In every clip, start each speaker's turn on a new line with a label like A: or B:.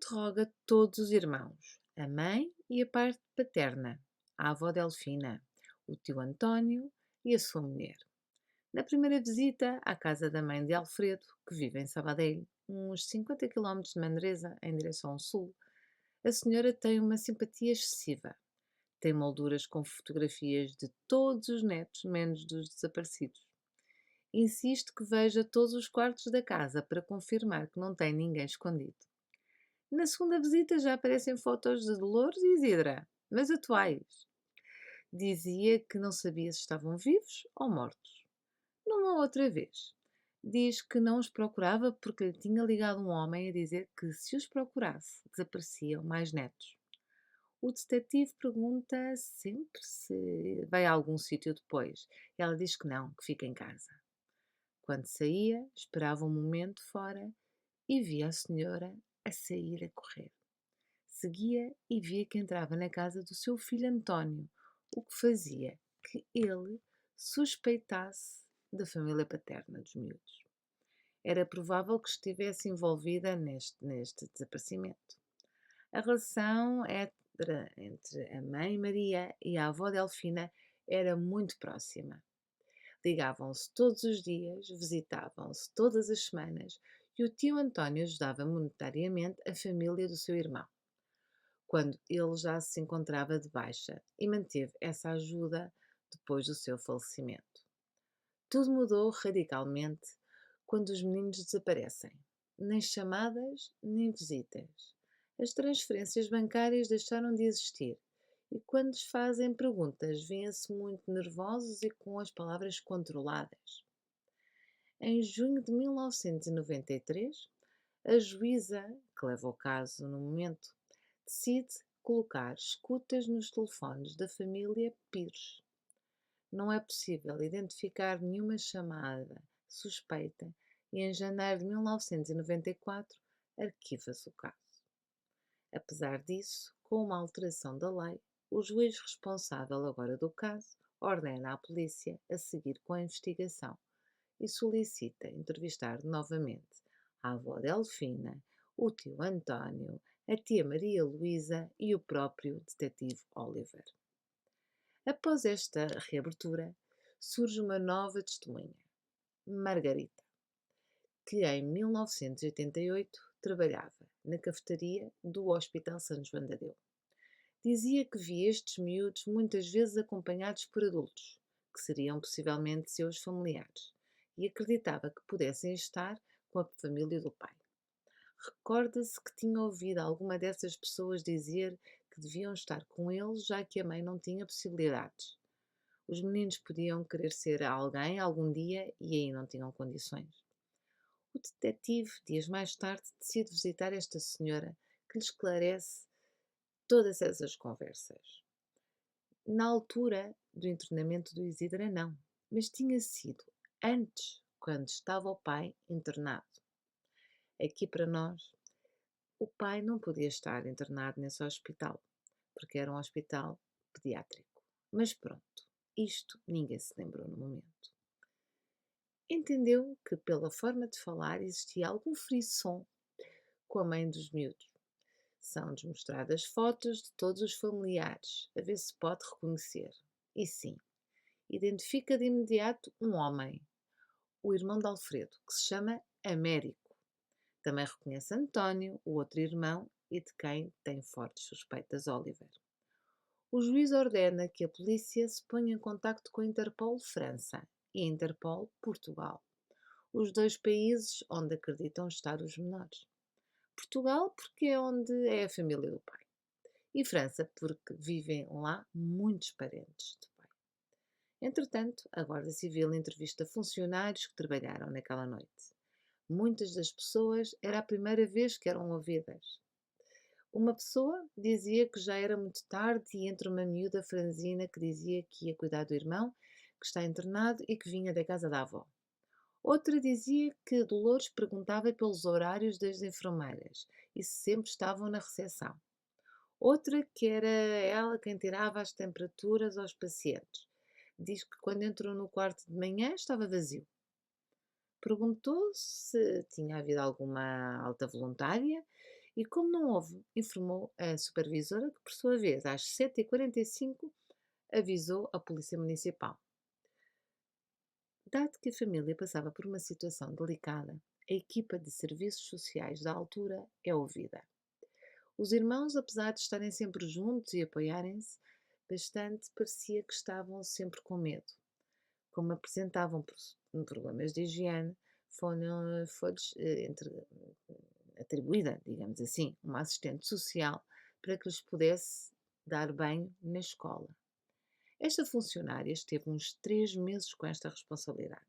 A: interroga todos os irmãos, a mãe e a parte paterna, a avó Delfina, o tio António e a sua mulher. Na primeira visita à casa da mãe de Alfredo, que vive em Sabadell, uns 50 quilómetros de Manresa, em direção ao sul, a senhora tem uma simpatia excessiva. Tem molduras com fotografias de todos os netos, menos dos desaparecidos. Insiste que veja todos os quartos da casa para confirmar que não tem ninguém escondido. Na segunda visita já aparecem fotos de Dolores e Isidra, mas atuais. Dizia que não sabia se estavam vivos ou mortos. Numa outra vez, diz que não os procurava porque lhe tinha ligado um homem a dizer que se os procurasse, desapareciam mais netos. O detetive pergunta sempre se vai a algum sítio depois. Ela diz que não, que fica em casa. Quando saía, esperava um momento fora e via a senhora a sair a correr. Seguia e via que entrava na casa do seu filho António, o que fazia que ele suspeitasse da família paterna dos miúdos. Era provável que estivesse envolvida neste desaparecimento. A relação entre a mãe Maria e a avó Delfina era muito próxima. Ligavam-se todos os dias, visitavam-se todas as semanas e o tio António ajudava monetariamente a família do seu irmão, quando ele já se encontrava de baixa, e manteve essa ajuda depois do seu falecimento. Tudo mudou radicalmente quando os meninos desaparecem. Nem chamadas, nem visitas. As transferências bancárias deixaram de existir e quando lhes fazem perguntas, vêem-se muito nervosos e com as palavras controladas. Em junho de 1993, a juíza, que leva o caso no momento, decide colocar escutas nos telefones da família Pires. Não é possível identificar nenhuma chamada suspeita e em janeiro de 1994 arquiva-se o caso. Apesar disso, com uma alteração da lei, o juiz responsável agora do caso ordena à polícia a seguir com a investigação e solicita entrevistar novamente a avó Delfina, o tio António, a tia Maria Luísa e o próprio detetive Oliver. Após esta reabertura, surge uma nova testemunha, Margarita, que em 1988 trabalhava na cafetaria do Hospital São João de Déu. Dizia que via estes miúdos muitas vezes acompanhados por adultos, que seriam possivelmente seus familiares, e acreditava que pudessem estar com a família do pai. Recorda-se que tinha ouvido alguma dessas pessoas dizer que deviam estar com eles, já que a mãe não tinha possibilidades. Os meninos podiam querer ser alguém algum dia e aí não tinham condições. O detetive, dias mais tarde, decide visitar esta senhora, que lhe esclarece todas essas conversas. Na altura do internamento do Isidra, não, mas tinha sido antes, quando estava o pai internado. Aqui para nós, o pai não podia estar internado nesse hospital, porque era um hospital pediátrico. Mas pronto, isto ninguém se lembrou no momento. Entendeu que, pela forma de falar, existia algum frisson com a mãe dos miúdos. São-nos mostradas fotos de todos os familiares, a ver se pode reconhecer. E sim, identifica de imediato um homem, o irmão de Alfredo, que se chama Américo. Também reconhece António, o outro irmão, e de quem tem fortes suspeitas Oliver. O juiz ordena que a polícia se ponha em contacto com a Interpol França e a Interpol Portugal, os dois países onde acreditam estar os menores. Portugal porque é onde é a família do pai, e França porque vivem lá muitos parentes do pai. Entretanto, a Guarda Civil entrevista funcionários que trabalharam naquela noite. Muitas das pessoas era a primeira vez que eram ouvidas. Uma pessoa dizia que já era muito tarde e entre uma miúda franzina que dizia que ia cuidar do irmão, que está internado e que vinha da casa da avó. Outra dizia que Dolores perguntava pelos horários das enfermeiras e se sempre estavam na recepção. Outra que era ela quem tirava as temperaturas aos pacientes. Diz que quando entrou no quarto de manhã estava vazio. Perguntou se tinha havido alguma alta voluntária E como não houve, informou a supervisora, que por sua vez, às 7h45, avisou a polícia municipal. Dado que a família passava por uma situação delicada, a equipa de serviços sociais da altura é ouvida. Os irmãos, apesar de estarem sempre juntos e apoiarem-se bastante, parecia que estavam sempre com medo. Como apresentavam problemas de higiene, foi-lhes atribuída, digamos assim, uma assistente social para que lhes pudesse dar banho na escola. Esta funcionária esteve uns 3 meses com esta responsabilidade.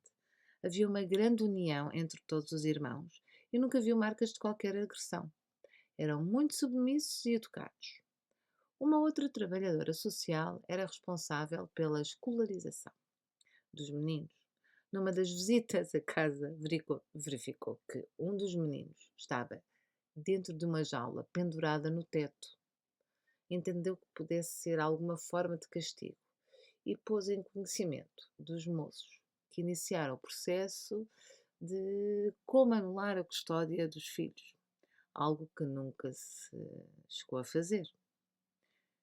A: Havia uma grande união entre todos os irmãos e nunca viu marcas de qualquer agressão. Eram muito submissos e educados. Uma outra trabalhadora social era responsável pela escolarização dos meninos. Numa das visitas à casa, verificou que um dos meninos estava dentro de uma jaula pendurada no teto. Entendeu que pudesse ser alguma forma de castigo e pôs em conhecimento dos moços, que iniciaram o processo de como anular a custódia dos filhos, algo que nunca se chegou a fazer.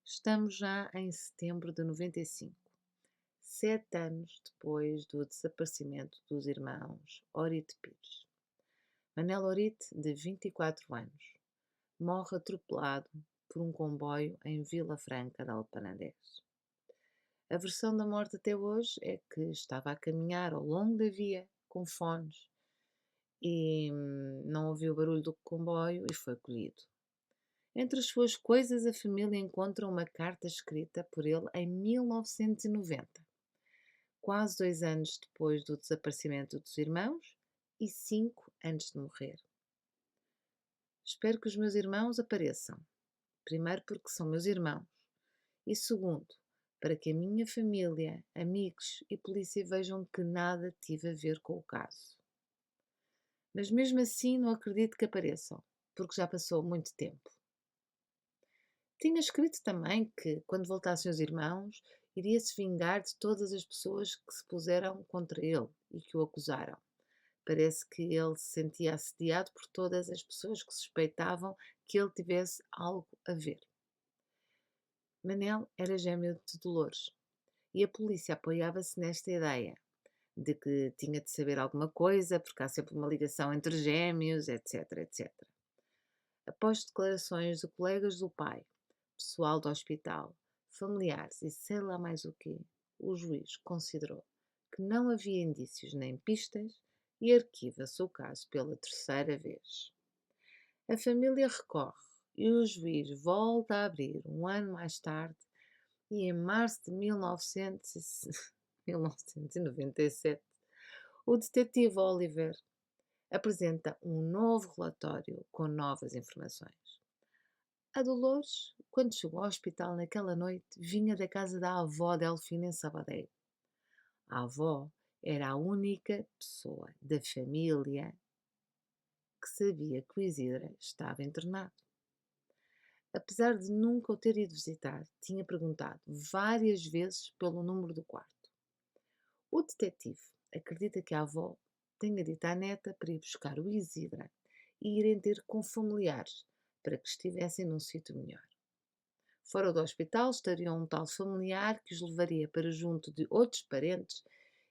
A: Estamos já em setembro de 95, 7 anos depois do desaparecimento dos irmãos Orite Pires. Manel Orite, de 24 anos, morre atropelado por um comboio em Vila Franca de Alpanandés. A versão da morte até hoje é que estava a caminhar ao longo da via com fones e não ouviu o barulho do comboio e foi colhido. Entre as suas coisas, a família encontra uma carta escrita por ele em 1990, quase 2 anos depois do desaparecimento dos irmãos e 5 antes de morrer. Espero que os meus irmãos apareçam. Primeiro, porque são meus irmãos. E segundo, para que a minha família, amigos e polícia vejam que nada tive a ver com o caso. Mas mesmo assim não acredito que apareçam, porque já passou muito tempo. Tinha escrito também que, quando voltassem os irmãos, iria se vingar de todas as pessoas que se puseram contra ele e que o acusaram. Parece que ele se sentia assediado por todas as pessoas que suspeitavam que ele tivesse algo a ver. Manel era gêmeo de Dolores e a polícia apoiava-se nesta ideia de que tinha de saber alguma coisa porque há sempre uma ligação entre gêmeos, etc, etc. Após declarações de colegas do pai, pessoal do hospital, familiares e sei lá mais o quê, o juiz considerou que não havia indícios nem pistas e arquiva-se o caso pela terceira vez. A família recorre e o juiz volta a abrir um ano mais tarde e em março de 1997 o detetive Oliver apresenta um novo relatório com novas informações. A Dolores, quando chegou ao hospital naquela noite, vinha da casa da avó Delfina em Sabadell. A avó era a única pessoa da família que sabia que o Isidra estava internado. Apesar de nunca o ter ido visitar, tinha perguntado várias vezes pelo número do quarto. O detetive acredita que a avó tenha dito à neta para ir buscar o Isidra e irem ter com familiares para que estivessem num sítio melhor. Fora do hospital estaria um tal familiar que os levaria para junto de outros parentes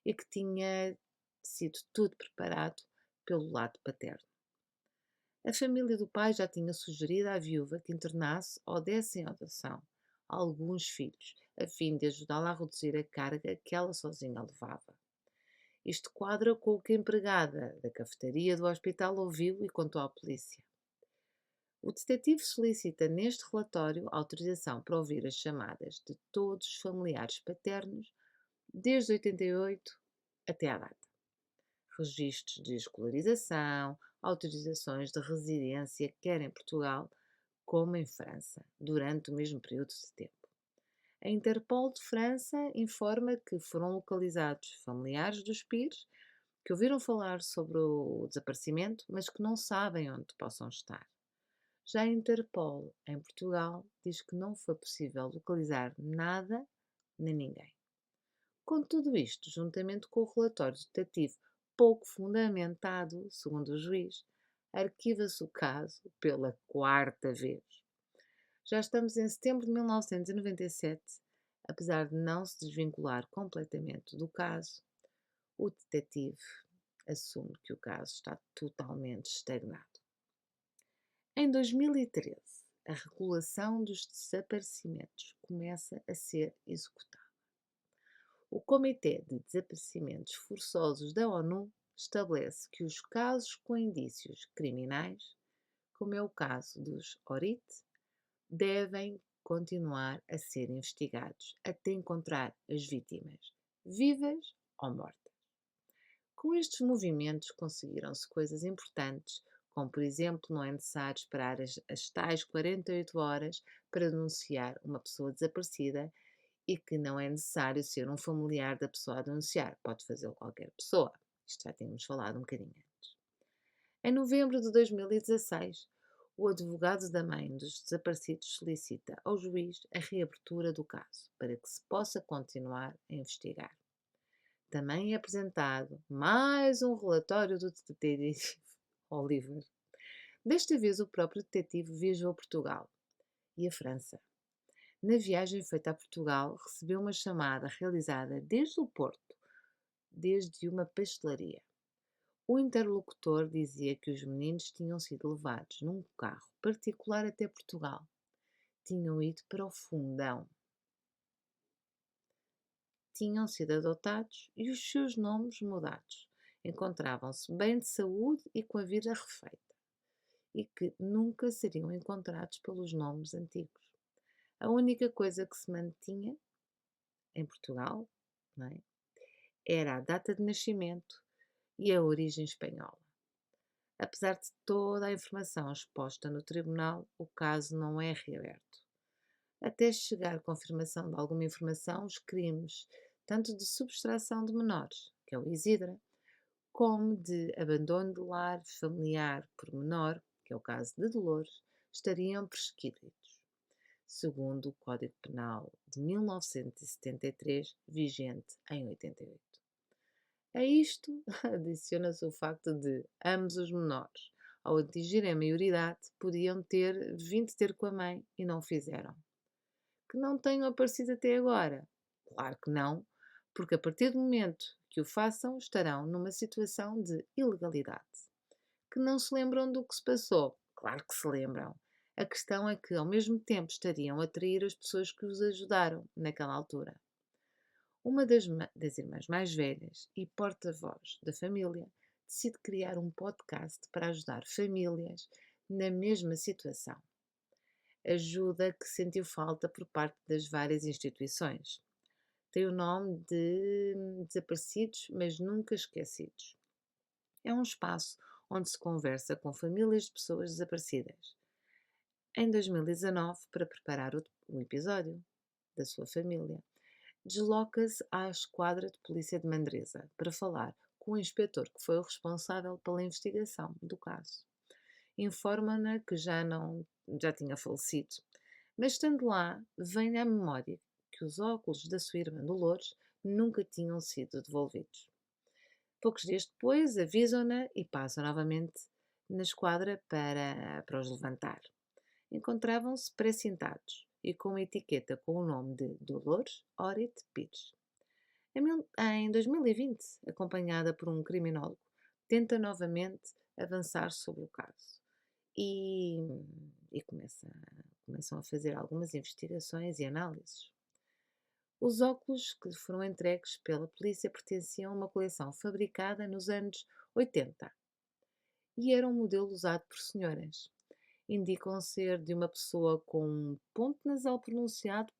A: e que tinha sido tudo preparado pelo lado paterno. A família do pai já tinha sugerido à viúva que internasse ou desse em adoção alguns filhos, a fim de ajudá-la a reduzir a carga que ela sozinha levava. Isto quadra com o que a empregada da cafetaria do hospital ouviu e contou à polícia. O detetive solicita neste relatório autorização para ouvir as chamadas de todos os familiares paternos desde 88 até à data. Registros de escolarização, autorizações de residência, quer em Portugal como em França, durante o mesmo período de tempo. A Interpol de França informa que foram localizados familiares dos Pires que ouviram falar sobre o desaparecimento, mas que não sabem onde possam estar. Já a Interpol, em Portugal, diz que não foi possível localizar nada nem ninguém. Com tudo isto, juntamente com o relatório detetive pouco fundamentado, segundo o juiz, Arquiva-se o caso pela quarta vez. Já estamos em setembro de 1997. Apesar de não se desvincular completamente do caso, o detetive assume que o caso está totalmente estagnado. Em 2013, a regulação dos desaparecimentos começa a ser executada. O Comitê de Desaparecimentos Forçosos da ONU estabelece que os casos com indícios criminais, como é o caso dos Orit, devem continuar a ser investigados até encontrar as vítimas, vivas ou mortas. Com estes movimentos conseguiram-se coisas importantes, como por exemplo não é necessário esperar as tais 48 horas para denunciar uma pessoa desaparecida e que não é necessário ser um familiar da pessoa a denunciar, pode fazê-lo qualquer pessoa. Isto já tínhamos falado um bocadinho antes. Em novembro de 2016, o advogado da mãe dos desaparecidos solicita ao juiz a reabertura do caso para que se possa continuar a investigar. Também é apresentado mais um relatório do detetive Oliver. Desta vez, o próprio detetive viajou a Portugal e a França. Na viagem feita a Portugal, recebeu uma chamada realizada desde o Porto, desde uma pastelaria. O interlocutor dizia que os meninos tinham sido levados num carro particular até Portugal. Tinham ido para o fundão. Tinham sido adotados e os seus nomes mudados. Encontravam-se bem de saúde e com a vida refeita. E que nunca seriam encontrados pelos nomes antigos. A única coisa que se mantinha em Portugal, não é, era a data de nascimento e a origem espanhola. Apesar de toda a informação exposta no tribunal, o caso não é reaberto. Até chegar à confirmação de alguma informação, os crimes, tanto de subtração de menores, que é o ISIDRA, como de abandono de lar familiar por menor, que é o caso de Dolores, estariam prescritos, segundo o Código Penal de 1973, vigente em 88. A isto adiciona-se o facto de ambos os menores, ao atingirem a maioridade, podiam ter vindo ter com a mãe e não fizeram. Que não tenham aparecido até agora? Claro que não, porque a partir do momento que o façam, estarão numa situação de ilegalidade. Que não se lembram do que se passou? Claro que se lembram. A questão é que, ao mesmo tempo, estariam a trair as pessoas que os ajudaram naquela altura. Uma das irmãs mais velhas e porta-voz da família decide criar um podcast para ajudar famílias na mesma situação. Ajuda que sentiu falta por parte das várias instituições. Tem o nome de Desaparecidos, mas Nunca Esquecidos. É um espaço onde se conversa com famílias de pessoas desaparecidas. Em 2019, para preparar o episódio da sua família, desloca-se à esquadra de polícia de Manresa para falar com o inspetor que foi o responsável pela investigação do caso. Informa-na que já tinha falecido, mas estando lá, vem à memória que os óculos da sua irmã Dolores nunca tinham sido devolvidos. Poucos dias depois, avisam-na e passam novamente na esquadra para os levantar. Encontravam-se precintados e com uma etiqueta com o nome de Dolores Orit Pires. Em 2020, acompanhada por um criminólogo, tenta novamente avançar sobre o caso e começam a fazer algumas investigações e análises. Os óculos que lhe foram entregues pela polícia pertenciam a uma coleção fabricada nos anos 80 e era um modelo usado por senhoras. Indicam ser de uma pessoa com um ponto nasal pronunciado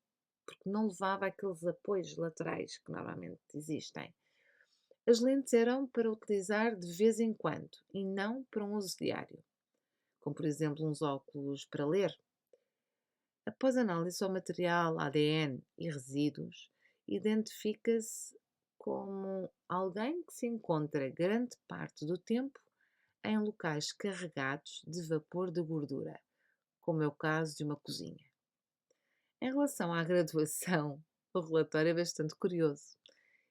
A: porque não levava aqueles apoios laterais que normalmente existem. As lentes eram para utilizar de vez em quando e não para um uso diário, como por exemplo uns óculos para ler. Após análise ao material, ADN e resíduos, identifica-se como alguém que se encontra grande parte do tempo em locais carregados de vapor de gordura, como é o caso de uma cozinha. Em relação à graduação, o relatório é bastante curioso.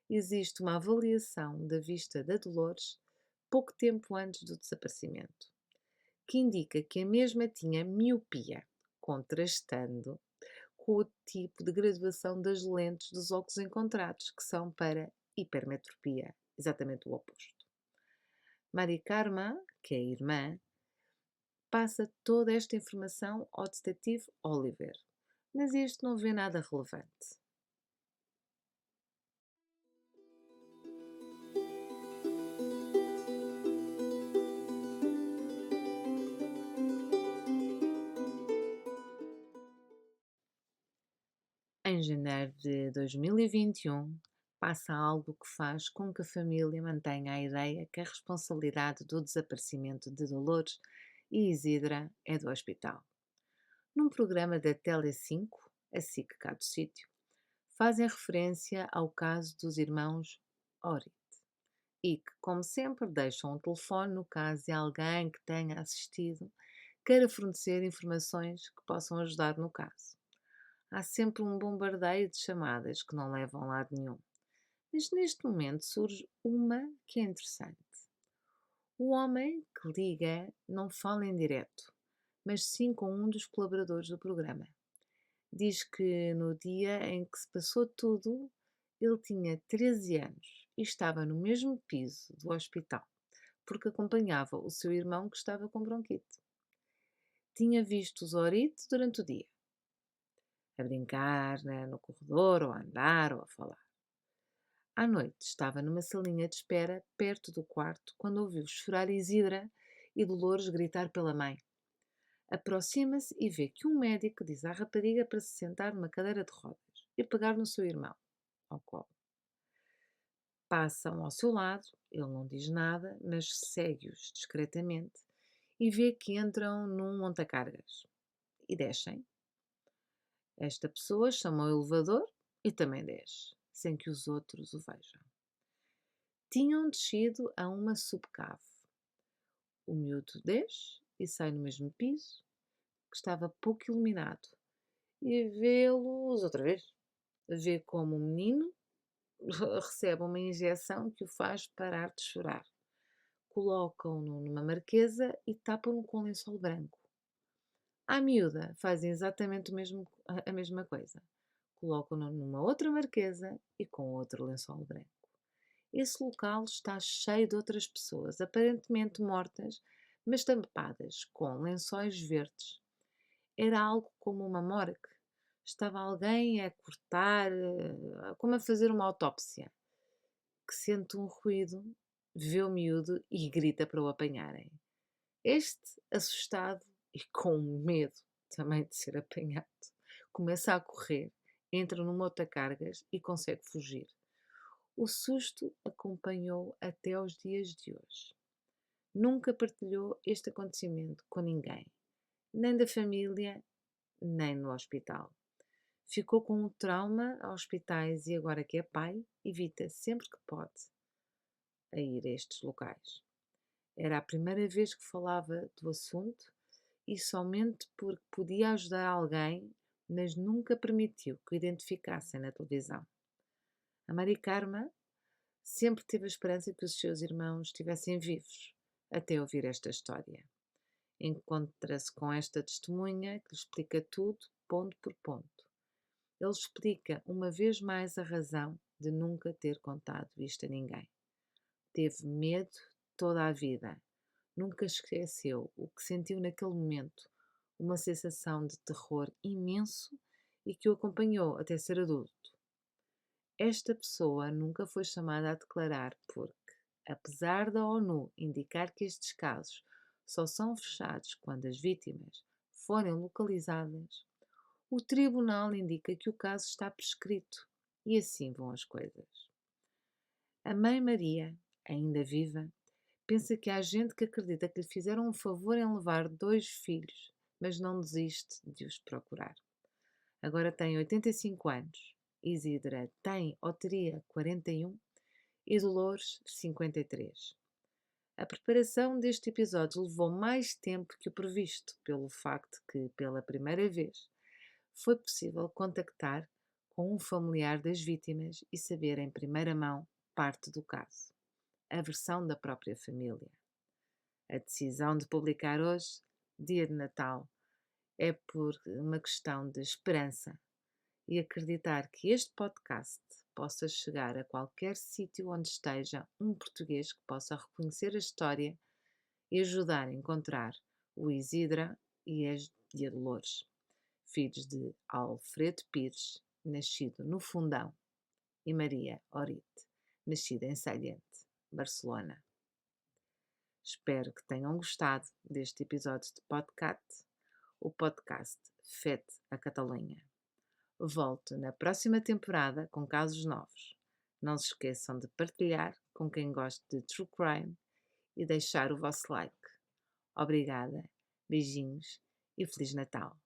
A: Existe uma avaliação da vista da Dolores pouco tempo antes do desaparecimento. que indica que a mesma tinha miopia, contrastando com o tipo de graduação das lentes dos óculos encontrados, que são para hipermetropia, exatamente o oposto. Mari Karma, que é a irmã, passa toda esta informação ao detetive Oliver, mas este não vê nada relevante. Em janeiro de 2021, passa algo que faz com que a família mantenha a ideia que a responsabilidade do desaparecimento de Dolores e Isidra é do hospital. Num programa da Tele5, a SIC cá do sítio, fazem referência ao caso dos irmãos Ori e que, como sempre, deixam o telefone no caso de alguém que tenha assistido queira fornecer informações que possam ajudar no caso. Há sempre um bombardeio de chamadas que não levam a lado nenhum. Mas neste momento surge uma que é interessante. O homem que liga não fala em direto, mas sim com um dos colaboradores do programa. Diz que no dia em que se passou tudo, ele tinha 13 anos e estava no mesmo piso do hospital, porque acompanhava o seu irmão que estava com bronquite. Tinha visto os Zorito durante o dia, a brincar, né, no corredor, ou a andar, ou a falar. À noite estava numa salinha de espera perto do quarto quando ouviu chorar Isidra e Dolores gritar pela mãe. Aproxima-se e vê que um médico diz à rapariga para se sentar numa cadeira de rodas e pegar no seu irmão, ao colo. Passam ao seu lado, ele não diz nada, mas segue-os discretamente e vê que entram num montacargas e descem. Esta pessoa chama o elevador e também desce, sem que os outros o vejam. Tinham descido a uma subcave. O miúdo desce e sai no mesmo piso, que estava pouco iluminado, e vê-los outra vez. Vê como o menino recebe uma injeção que o faz parar de chorar. Colocam-no numa marquesa e tapam-no com um lençol branco. À miúda fazem exatamente a mesma coisa. Colocam-no numa outra marquesa e com outro lençol branco. Esse local está cheio de outras pessoas, aparentemente mortas, mas tampadas com lençóis verdes. Era algo como uma morgue. Estava alguém a cortar, como a fazer uma autópsia, que sente um ruído, vê o miúdo e grita para o apanharem. Este, assustado e com medo também de ser apanhado, começa a correr, entra numa montacargas e consegue fugir. O susto acompanhou até aos dias de hoje. Nunca partilhou este acontecimento com ninguém, nem da família, nem no hospital. Ficou com um trauma a hospitais e agora que é pai, evita sempre que pode a ir a estes locais. Era a primeira vez que falava do assunto e somente porque podia ajudar alguém, mas nunca permitiu que o identificassem na televisão. A Mari Karma sempre teve a esperança que os seus irmãos estivessem vivos, até ouvir esta história. Encontra-se com esta testemunha que lhe explica tudo, ponto por ponto. Ele explica uma vez mais a razão de nunca ter contado isto a ninguém. Teve medo toda a vida. Nunca esqueceu o que sentiu naquele momento, uma sensação de terror imenso e que o acompanhou até ser adulto. Esta pessoa nunca foi chamada a declarar porque, apesar da ONU indicar que estes casos só são fechados quando as vítimas forem localizadas, o tribunal indica que o caso está prescrito e assim vão as coisas. A mãe Maria, ainda viva, pensa que há gente que acredita que lhe fizeram um favor em levar 2 filhos, mas não desiste de os procurar. Agora tem 85 anos. Isidra tem ou teria 41 e Dolores 53. A preparação deste episódio levou mais tempo que o previsto, pelo facto que, pela primeira vez, foi possível contactar com um familiar das vítimas e saber em primeira mão parte do caso, a versão da própria família. A decisão de publicar hoje dia de Natal é por uma questão de esperança e acreditar que este podcast possa chegar a qualquer sítio onde esteja um português que possa reconhecer a história e ajudar a encontrar o Isidra e a Dolores, filhos de Alfredo Pires, nascido no Fundão, e Maria Orite, nascida em Sallent, Barcelona. Espero que tenham gostado deste episódio de podcast, o podcast Fete a Catalunha. Volto na próxima temporada com casos novos. Não se esqueçam de partilhar com quem gosta de True Crime e deixar o vosso like. Obrigada, beijinhos e Feliz Natal!